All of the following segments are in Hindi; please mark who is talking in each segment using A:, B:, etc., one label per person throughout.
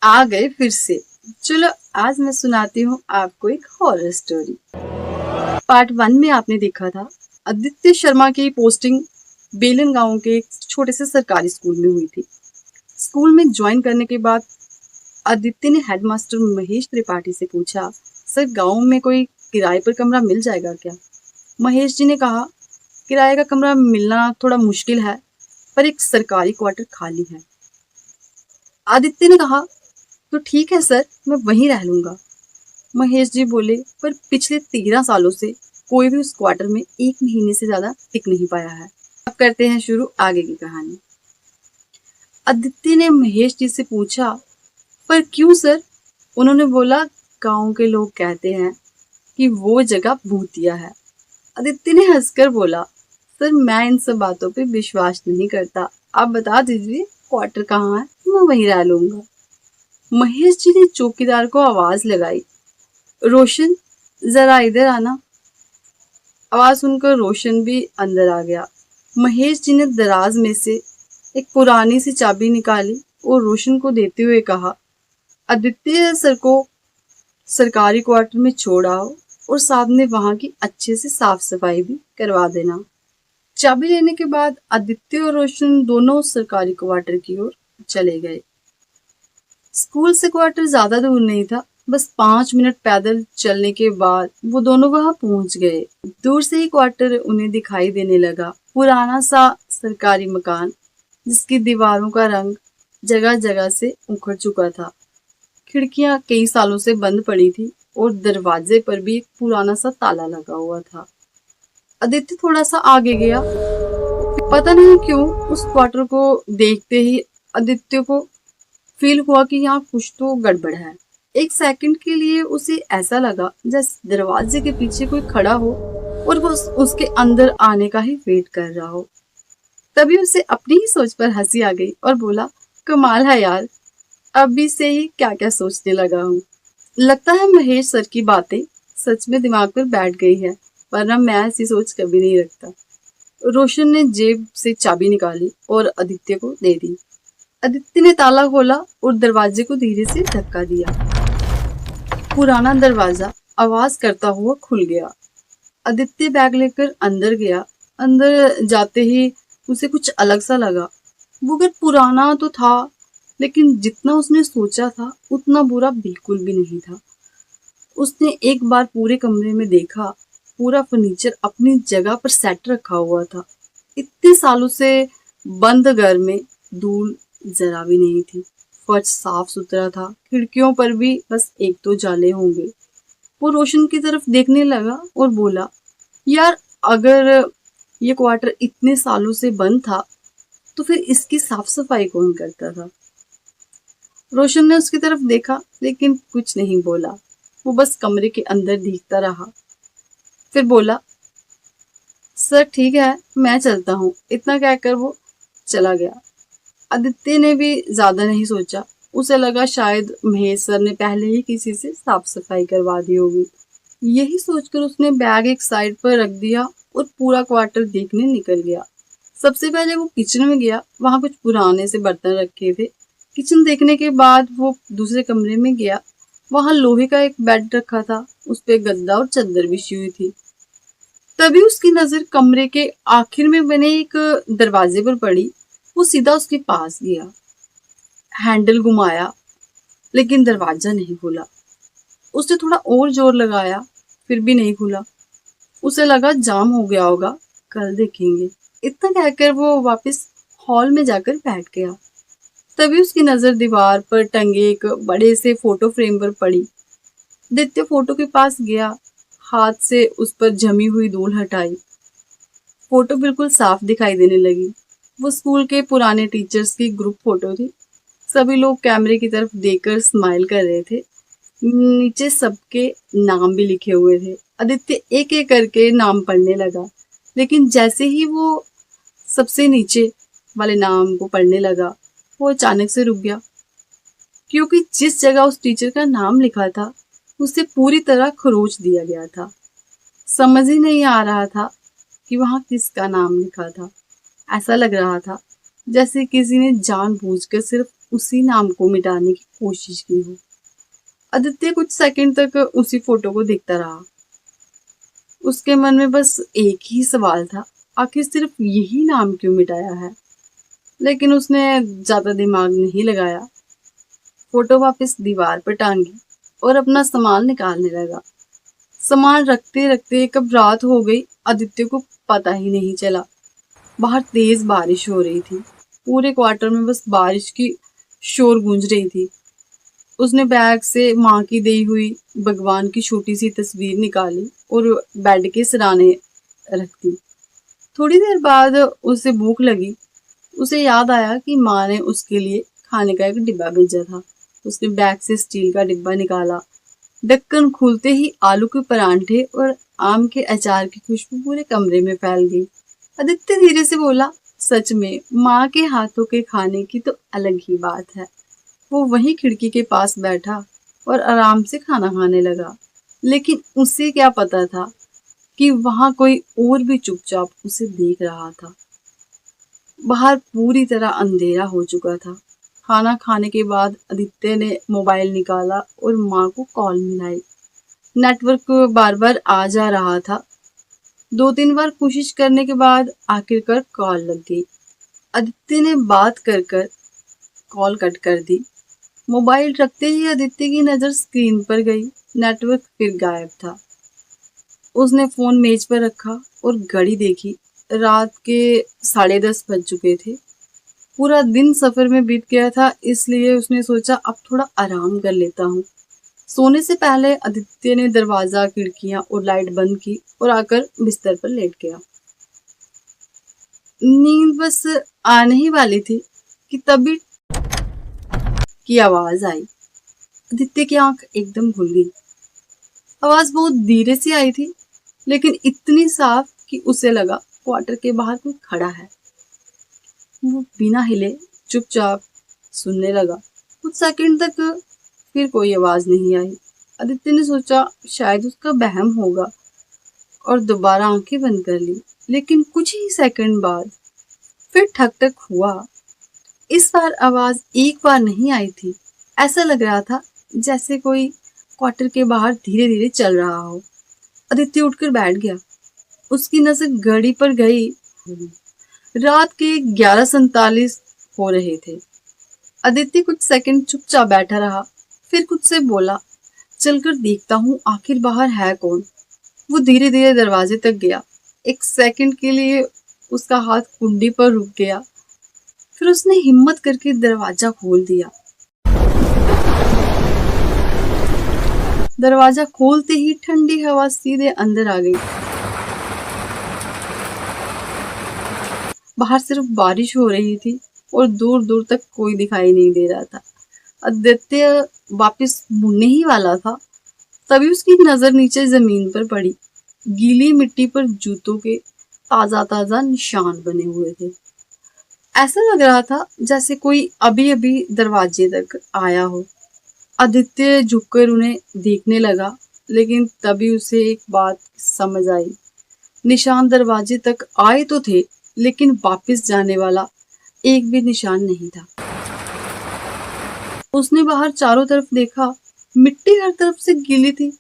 A: आ गए फिर से। चलो आज मैं सुनाती हूँ आपको एक हॉरर स्टोरी। पार्ट 1 में आपने देखा था आदित्य शर्मा की पोस्टिंग बेलन गांव के एक छोटे से सरकारी स्कूल में हुई थी। स्कूल में ज्वाइन करने के बाद आदित्य ने हेडमास्टर महेश त्रिपाठी से पूछा, सर गांव में कोई किराए पर कमरा मिल जाएगा क्या? महेश जी ने कहा, किराए का कमरा मिलना थोड़ा मुश्किल है, पर एक सरकारी क्वार्टर खाली है। आदित्य ने कहा, तो ठीक है सर, मैं वहीं रह लूंगा। महेश जी बोले, पर पिछले 13 सालों से कोई भी उस क्वार्टर में 1 महीने से ज्यादा टिक नहीं पाया है। अब करते हैं शुरू आगे की कहानी। आदित्य ने महेश जी से पूछा, पर क्यों सर? उन्होंने बोला, गांव के लोग कहते हैं कि वो जगह भूतिया है। आदित्य ने हंसकर बोला, सर मैं इन सब बातों पे विश्वास नहीं करता, आप बता दीजिए क्वार्टर कहाँ है, मैं वहीं रह लूंगा। महेश जी ने चौकीदार को आवाज लगाई, रोशन जरा इधर आना। आवाज सुनकर रोशन भी अंदर आ गया। महेश जी ने दराज में से एक पुरानी सी चाबी निकाली और रोशन को देते हुए कहा, आदित्य सर को सरकारी क्वार्टर में छोड़ आओ और साथ में वहां की अच्छे से साफ सफाई भी करवा देना। चाबी लेने के बाद आदित्य और रोशन दोनों सरकारी क्वार्टर की ओर चले गए। स्कूल से क्वार्टर ज्यादा दूर नहीं था, बस 5 मिनट पैदल चलने के बाद वो दोनों वहां पहुंच गए। दूर से ही क्वार्टर उन्हें दिखाई देने लगा, पुराना सा सरकारी मकान जिसकी दीवारों का रंग जगह जगह से उखड़ चुका था। खिड़कियां कई सालों से बंद पड़ी थी और दरवाजे पर भी एक पुराना सा ताला लगा हुआ था। आदित्य थोड़ा सा आगे गया। पता नहीं क्यों उस क्वार्टर को देखते ही आदित्य को फील हुआ कि यहाँ कुछ तो गड़बड़ है। एक सेकंड के लिए उसे ऐसा लगा जैसे दरवाजे के पीछे कोई खड़ा हो और वो उसके अंदर आने का ही वेट कर रहा हो। तभी उसे अपनी ही सोच पर हंसी आ गई और बोला, कमाल है यार, अभी से ही क्या क्या सोचने लगा हूँ। लगता है महेश सर की बातें सच में दिमाग पर बैठ गई है, वरना मैं ऐसी सोच कभी नहीं रखता। रोशन ने जेब से चाबी निकाली और आदित्य को दे दी। आदित्य ने ताला खोला और दरवाजे को धीरे से धक्का दिया। पुराना दरवाजा आवाज करता हुआ खुल गया। आदित्य बैग लेकर अंदर गया। अंदर जाते ही उसे कुछ अलग सा लगा। वो घर पुराना तो था, लेकिन जितना उसने सोचा था उतना बुरा बिल्कुल भी नहीं था। उसने एक बार पूरे कमरे में देखा, पूरा फर्नीचर अपनी जगह पर सेट रखा हुआ था। इतने सालों से बंद घर में धूल जरा भी नहीं थी। फर्श साफ सुथरा था, खिड़कियों पर भी बस एक दो जाले होंगे। वो रोशन की तरफ देखने लगा और बोला, यार अगर ये क्वार्टर इतने सालों से बंद था तो फिर इसकी साफ सफाई कौन करता था? रोशन ने उसकी तरफ देखा लेकिन कुछ नहीं बोला। वो बस कमरे के अंदर देखता रहा। फिर बोला, सर ठीक है, मैं चलता हूँ। इतना कहकर वो चला गया। आदित्य ने भी ज्यादा नहीं सोचा। उसे लगा शायद महेश सर ने पहले ही किसी से साफ सफाई करवा दी होगी। यही सोचकर उसने बैग एक साइड पर रख दिया और पूरा क्वार्टर देखने निकल गया। सबसे पहले वो किचन में गया। वहां कुछ पुराने से बर्तन रखे थे। किचन देखने के बाद वो दूसरे कमरे में गया। वहां लोहे का एक बेड रखा था, उस पे गद्दा और चादर बिछी हुई थी। तभी उसकी नजर कमरे के आखिर में बने एक दरवाजे पर पड़ी। वो सीधा उसके पास गया, हैंडल घुमाया, लेकिन दरवाजा नहीं खुला। उसने थोड़ा और जोर लगाया, फिर भी नहीं खुला। उसे लगा जाम हो गया होगा, कल देखेंगे। इतना कहकर वो वापस हॉल में जाकर बैठ गया। तभी उसकी नजर दीवार पर टंगे एक बड़े से फोटो फ्रेम पर पड़ी। आदित्य फोटो के पास गया, हाथ से उस पर जमी हुई धूल हटाई। फोटो बिल्कुल साफ दिखाई देने लगी। वो स्कूल के पुराने टीचर्स की ग्रुप फोटो थी। सभी लोग कैमरे की तरफ देखकर स्माइल कर रहे थे। नीचे सबके नाम भी लिखे हुए थे। आदित्य एक एक करके नाम पढ़ने लगा, लेकिन जैसे ही वो सबसे नीचे वाले नाम को पढ़ने लगा, वो अचानक से रुक गया, क्योंकि जिस जगह उस टीचर का नाम लिखा था उसे पूरी तरह खरोच दिया गया था। समझ ही नहीं आ रहा था कि वहां किसका नाम लिखा था। ऐसा लग रहा था जैसे किसी ने जानबूझकर सिर्फ उसी नाम को मिटाने की कोशिश की हो। आदित्य कुछ सेकंड तक उसी फोटो को देखता रहा। उसके मन में बस एक ही सवाल था, आखिर सिर्फ यही नाम क्यों मिटाया है। लेकिन उसने ज्यादा दिमाग नहीं लगाया। फोटो वापस दीवार पर टांगी और अपना सामान निकालने लगा। सामान रखते रखते कब रात हो गई आदित्य को पता ही नहीं चला। बाहर तेज बारिश हो रही थी। पूरे क्वार्टर में बस बारिश की शोर गूंज रही थी। उसने बैग से माँ की दी हुई भगवान की छोटी सी तस्वीर निकाली और बेड के सिराने रख दी। थोड़ी देर बाद उसे भूख लगी। उसे याद आया कि माँ ने उसके लिए खाने का एक डिब्बा भेजा था। उसने बैग से स्टील का डिब्बा निकाला। ढक्कन खुलते ही आलू के परांठे और आम के अचार की खुशबू पूरे कमरे में फैल गई। आदित्य धीरे से बोला, सच में माँ के हाथों के खाने की तो अलग ही बात है। वो वहीं खिड़की के पास बैठा और आराम से खाना खाने लगा। लेकिन उसे क्या पता था कि वहां कोई और भी चुपचाप उसे देख रहा था। बाहर पूरी तरह अंधेरा हो चुका था। खाना खाने के बाद आदित्य ने मोबाइल निकाला और माँ को कॉल मिलाई। नेटवर्क बार बार आ जा रहा था। 2-3 बार कोशिश करने के बाद आखिरकार कॉल लग गई। आदित्य ने बात कर कर कॉल कट कर दी। मोबाइल रखते ही आदित्य की नजर स्क्रीन पर गई। नेटवर्क फिर गायब था। उसने फोन मेज पर रखा और घड़ी देखी। रात के 10:30 बज चुके थे। पूरा दिन सफर में बीत गया था, इसलिए उसने सोचा अब थोड़ा आराम कर लेता हूँ। सोने से पहले आदित्य ने दरवाजा, खिड़कियां और लाइट बंद की और आकर बिस्तर पर लेट गया। नींद बस आने ही वाली थी कि तभी की आवाज आई। आदित्य की आंख एकदम खुल गई। आवाज बहुत धीरे से आई थी, लेकिन इतनी साफ कि उसे लगा क्वार्टर के बाहर कोई खड़ा है। वो बिना हिले चुपचाप सुनने लगा। कुछ सेकंड तक फिर कोई आवाज नहीं आई। आदित्य ने सोचा शायद उसका वहम होगा और दोबारा आंखें बंद कर ली। लेकिन कुछ ही सेकंड बाद फिर ठक ठक हुआ। इस बार आवाज एक बार नहीं आई थी। ऐसा लग रहा था जैसे कोई क्वार्टर के बाहर धीरे धीरे चल रहा हो। आदित्य उठकर बैठ गया। उसकी नजर घड़ी पर गई। रात के 11:47 हो रहे थे। आदित्य कुछ सेकंड चुपचाप बैठा रहा, फिर खुद से बोला, चलकर देखता हूँ आखिर बाहर है कौन। वो धीरे धीरे दरवाजे तक गया। एक सेकंड के लिए उसका हाथ कुंडी पर रुक गया। फिर उसने हिम्मत करके दरवाजा खोल दिया। दरवाजा खोलते ही ठंडी हवा सीधे अंदर आ गई। बाहर सिर्फ बारिश हो रही थी और दूर दूर तक कोई दिखाई नहीं दे रहा था। आदित्य वापस मुड़ने ही वाला था, तभी उसकी नजर नीचे जमीन पर पड़ी। गीली मिट्टी पर जूतों के ताजा ताजा निशान बने हुए थे। ऐसा लग रहा था जैसे कोई अभी अभी दरवाजे तक आया हो। आदित्य झुककर उन्हें देखने लगा, लेकिन तभी उसे एक बात समझ आई। निशान दरवाजे तक आए तो थे, लेकिन वापस जाने वाला एक भी निशान नहीं था। उसने बाहर चारों तरफ देखा। मिट्टी हर तरफ से गीली थी।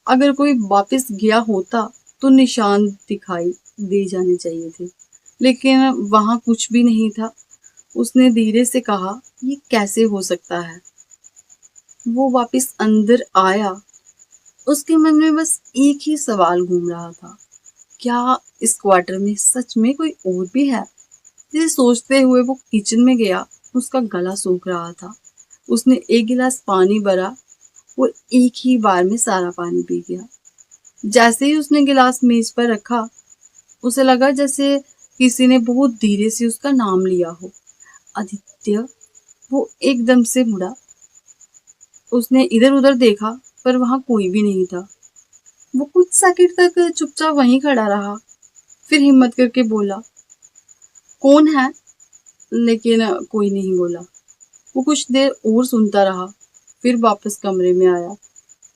A: अगर कोई वापस गया होता तो निशान दिखाई दे जाने चाहिए थे, लेकिन वहां कुछ भी नहीं था। उसने धीरे से कहा, ये कैसे हो सकता है। वो वापस अंदर आया। उसके मन में बस एक ही सवाल घूम रहा था, क्या इस क्वार्टर में सच में कोई और भी है। ये सोचते हुए वो किचन में गया। उसका गला सूख रहा था। उसने एक गिलास पानी भरा और एक ही बार में सारा पानी पी गया। जैसे ही उसने गिलास मेज पर रखा, उसे लगा जैसे किसी ने बहुत धीरे से उसका नाम लिया हो। आदित्य। वो एकदम से मुड़ा। उसने इधर उधर देखा, पर वहां कोई भी नहीं था। वो कुछ सेकंड तक चुपचाप वहीं खड़ा रहा, फिर हिम्मत करके बोला, कौन है। लेकिन कोई नहीं बोला। वो कुछ देर और सुनता रहा, फिर वापस कमरे में आया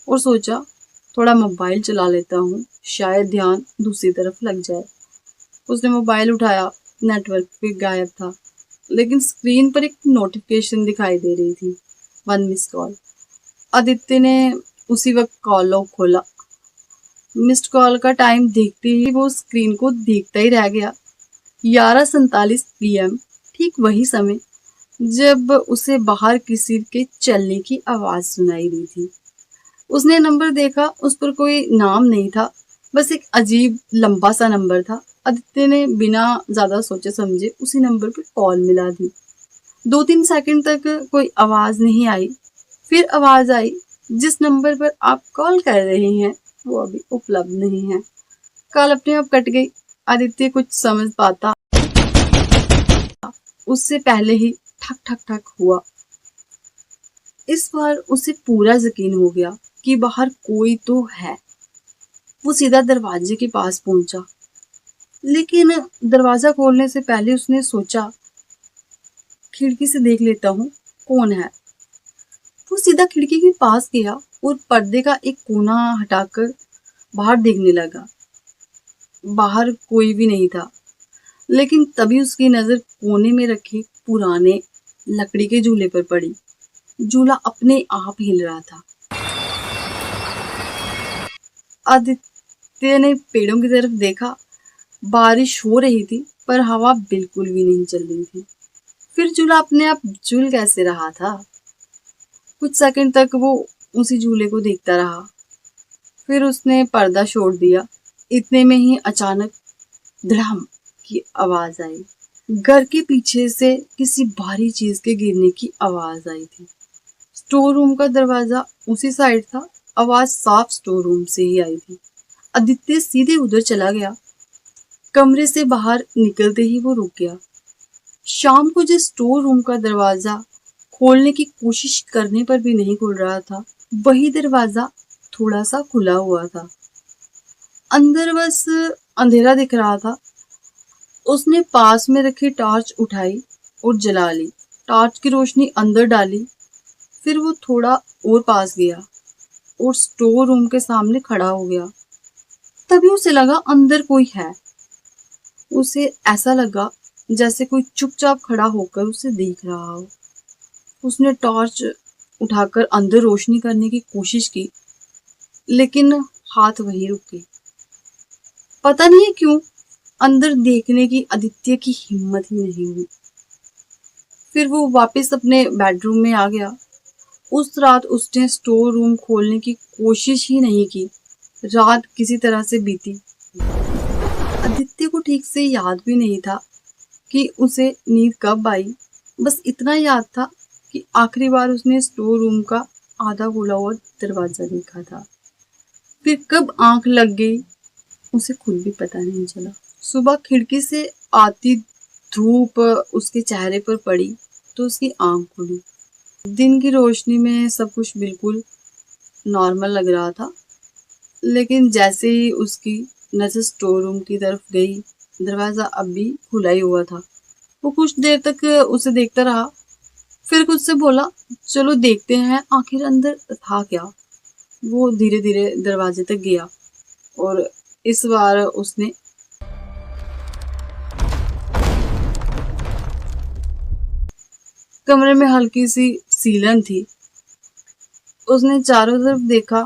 A: और सोचा थोड़ा मोबाइल चला लेता हूँ, शायद ध्यान दूसरी तरफ लग जाए। उसने मोबाइल उठाया। नेटवर्क फिर गायब था। लेकिन स्क्रीन पर एक नोटिफिकेशन दिखाई दे रही थी, 1 मिस कॉल। आदित्य ने उसी वक्त कॉल लॉग खोला। मिस्ड कॉल का टाइम देखते ही वो स्क्रीन को देखता ही रह गया। 11:47 PM, ठीक वही समय जब उसे बाहर किसी के चलने की आवाज सुनाई दी थी। उसने नंबर देखा, उस पर कोई नाम नहीं था, बस एक अजीब लंबा सा नंबर था। आदित्य ने बिना ज्यादा सोचे समझे उसी नंबर पर कॉल मिला दी। 2-3 सेकंड तक कोई आवाज नहीं आई। फिर आवाज आई, जिस नंबर पर आप कॉल कर रहे हैं वो अभी उपलब्ध नहीं है। कॉल अपने आप कट गई। आदित्य कुछ समझ पाता उससे पहले ही ठक ठक ठक हुआ। इस बार उसे पूरा यकीन हो गया कि बाहर कोई तो है। वो सीधा दरवाजे के पास पहुंचा, लेकिन दरवाजा खोलने से पहले उसने सोचा, खिड़की से देख लेता हूँ कौन है। वो सीधा खिड़की के पास गया और पर्दे का एक कोना हटाकर बाहर देखने लगा। बाहर कोई भी नहीं था, लेकिन तभी उसकी नजर कोने में रखे पुराने लकड़ी के झूले पर पड़ी। झूला अपने आप हिल रहा था। आदित्य ने पेड़ों की तरफ देखा। बारिश हो रही थी पर हवा बिल्कुल भी नहीं चल रही थी। फिर झूला अपने आप झूल कैसे रहा था? कुछ सेकंड तक वो उसी झूले को देखता रहा। फिर उसने पर्दा छोड़ दिया। इतने में ही अचानक धड़ाम की आवाज आई। घर के पीछे से किसी भारी चीज के गिरने की आवाज आई थी। स्टोर रूम का दरवाजा उसी साइड था। आवाज साफ स्टोर रूम से ही आई थी। आदित्य सीधे उधर चला गया। कमरे से बाहर निकलते ही वो रुक गया। शाम को जिस स्टोर रूम का दरवाजा खोलने की कोशिश करने पर भी नहीं खुल रहा था, वही दरवाजा थोड़ा सा खुला हुआ था। अंदर बस अंधेरा दिख रहा था। उसने पास में रखी टॉर्च उठाई और जला ली। टॉर्च की रोशनी अंदर डाली। फिर वो थोड़ा और पास गया और स्टोर रूम के सामने खड़ा हो गया। तभी उसे लगा अंदर कोई है। उसे ऐसा लगा जैसे कोई चुपचाप खड़ा होकर उसे देख रहा हो। उसने टॉर्च उठाकर अंदर रोशनी करने की कोशिश की, लेकिन हाथ वहीं रुक गए। पता नहीं क्यों अंदर देखने की आदित्य की हिम्मत ही नहीं हुई। फिर वो वापस अपने बेडरूम में आ गया। उस रात उसने स्टोर रूम खोलने की कोशिश ही नहीं की। रात किसी तरह से बीती। आदित्य को ठीक से याद भी नहीं था कि उसे नींद कब आई। बस इतना याद था कि आखिरी बार उसने स्टोर रूम का आधा खुला हुआ दरवाजा देखा था। फिर कब आंख लग गई उसे खुद भी पता नहीं चला। सुबह खिड़की से आती धूप उसके चेहरे पर पड़ी तो उसकी आंख खुली। दिन की रोशनी में सब कुछ बिल्कुल नॉर्मल लग रहा था, लेकिन जैसे ही उसकी नजर स्टोर रूम की तरफ गई, दरवाजा अब भी खुला ही हुआ था। वो कुछ देर तक उसे देखता रहा, फिर खुद से बोला, चलो देखते हैं आखिर अंदर था क्या। वो धीरे धीरे दरवाजे तक गया और इस बार उसने कमरे में हल्की सी सीलन थी। उसने चारों तरफ देखा।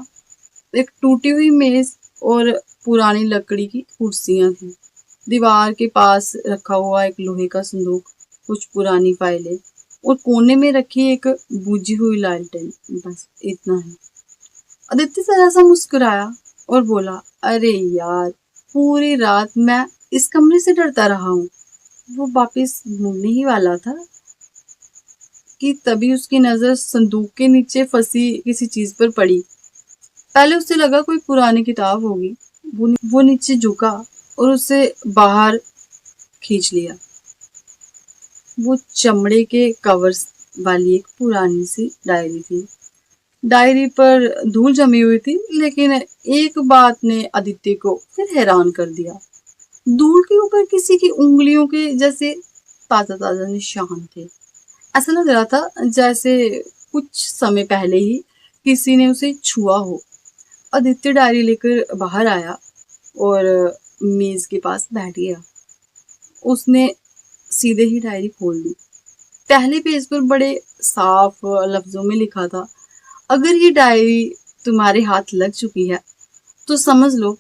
A: एक टूटी हुई मेज और पुरानी लकड़ी की कुर्सियां थी। दीवार के पास रखा हुआ एक लोहे का संदूक, कुछ पुरानी फाइलें और कोने में रखी एक बुझी हुई लालटेन। बस इतना ही। आदित्य जरा सा मुस्कुराया और बोला, अरे यार, पूरी रात मैं इस कमरे से डरता रहा हूँ। वो वापस मुड़ने ही वाला था कि तभी उसकी नजर संदूक के नीचे फंसी किसी चीज पर पड़ी। पहले उसे लगा कोई पुरानी किताब होगी। वो नीचे झुका और उसे बाहर खींच लिया। वो चमड़े के कवर्स वाली एक पुरानी सी डायरी थी। डायरी पर धूल जमी हुई थी, लेकिन एक बात ने आदित्य को फिर हैरान कर दिया। धूल के ऊपर किसी की उंगलियों के जैसे ताजा ताजा निशान थे। ऐसा लग रहा था जैसे कुछ समय पहले ही किसी ने उसे छुआ हो। आदित्य डायरी लेकर बाहर आया और मेज के पास बैठ गया। उसने सीधे ही डायरी खोल दी। पहले पेज पर बड़े साफ लफ्जों में लिखा था, अगर ये डायरी तुम्हारे हाथ लग चुकी है तो समझ लो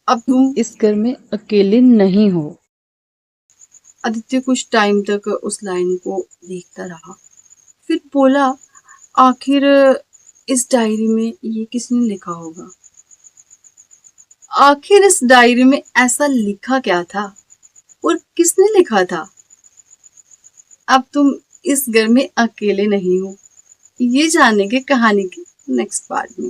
A: अब तुम
B: इस घर में अकेले नहीं हो।
A: आदित्य कुछ टाइम तक उस लाइन को देखता रहा, फिर बोला, आखिर इस डायरी में ये किसने लिखा होगा? आखिर इस डायरी में ऐसा लिखा क्या था और किसने लिखा था? अब तुम इस घर में अकेले नहीं हो, ये जानेंगे कहानी के नेक्स्ट पार्ट में।